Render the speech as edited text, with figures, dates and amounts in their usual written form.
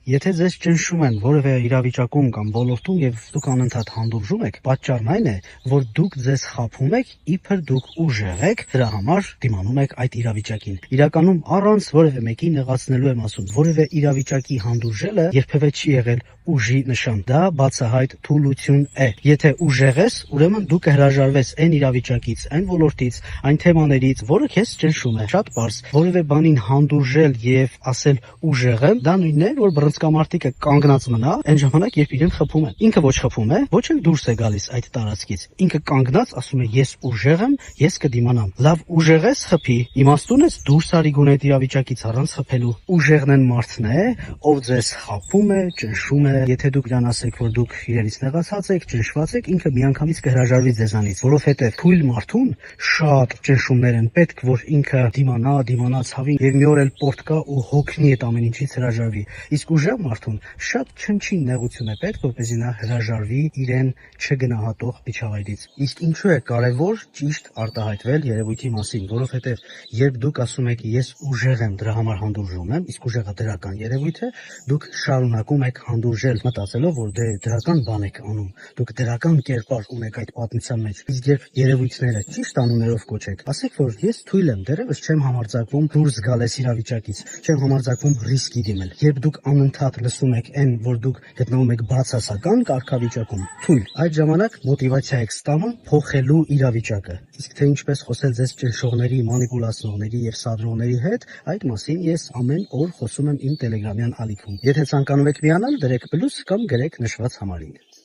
Եթե ձեզ ճնշում են որևէ իրավիճակում կամ ոլորտում եւ դուք անընդհատ հանդուրժում եք, պատճառն այն է, որ դուք ձեզ խաբում եք, իբր դուք ուժեղ եք, դրա համար դիմանում եք այդ իրավիճակին։ Իրականում առանց որևէ մեկի նեղացնելու եմ ասում, որևէ իրավիճակի հանդուրժելը երբևէ չի եղել ուժի նշան։ Դա բացահայտ թուլություն է։ Եթե ուժեղ ես, ուրեմն դու կհրաժարվես այն իրավիճակից, այն ոլորտից, այն թեմաներից, որը քեզ ճնշում է։ Շատ պարզ։ Որևէ բանին հանդուրժել եւ ասել ուժեղ եմ, դա նույնն է, որ բռնցքամարտիկը կանգնած մնա այն ժամանակ, երբ իրեն խփում են։ Ինքը ոչ խփում է, ոչ էլ դուրս է գալիս այդ տարածքից։ Ինքը կանգնած ասում է ես ուժեղ եմ, ես կդիմանամ։ Լավ, ուժեղ ես, խփի։ Իմաստուն ես դուրս արի գոնե այդ իրավիճակից առանց խփելու։ Ուժեղն են մարդն է, ով ձեզ խփում է, ճնշում է։ Եթե դուք իրան ասեք, որ դուք իրենից նեղացած եք, ճնշված եք, ինքը միանգամից կհրաժարվի ձեզանից, որովհետև թույլ մարդուն շատ ճնշումներ են պետք, որ ինքը դիմանա ցավին եւ մի օր էլ պորտ կա ու հոգնի այդ ամեն ինչից հրաժարվի։ Իսկ ուժեղ մարդուն շատ չնչին նեղություն է պետք, որպեսզի նա հրաժարվի իրեն չգնահատող միջավայրից։ Իսկ ինչու է կարևոր ճիշտ արտահայտվել երևույթի մասին, որովհետև երբ դուք ասում եք ես ուժեղ եմ, դրա համար հանդուրժում եմ, իսկ ուժեղը դրական երևույթ է, դուք շարունակում եք հանդուրժել, մտածելով, որ դե դրական բան եք անում, դուք դրական կերպար ունեք այդ պատմության մեջ։ Իսկ երբ երևույթները ճիշտ անուններով կոչեք, ասեք, որ ես թույլ եմ, դեռևս չեմ համարձակվում դուրս գալ այս իրավիճակից, չեմ համարձակվում ռիսկի դիմել։ Երբ դուք անընդհատ լսում եք այն, որ դուք գտնվում եք բացասական կարգավիճակում, թույլ, այդ ժամանակ մոտիվացիա եք ստանում փոխելու իրավիճակը։ Իսկ թե ինչպես խոսել ձեզ ճնշողների, մանիպուլացնողների եւ սադրողների հետ, այդ մասին ես ամեն օր խոսում եմ իմ Telegram-յան ալիքում։ Եթե ցանկանում եք միանալ, դրեք պլյուս կամ գրեք նշված համարին։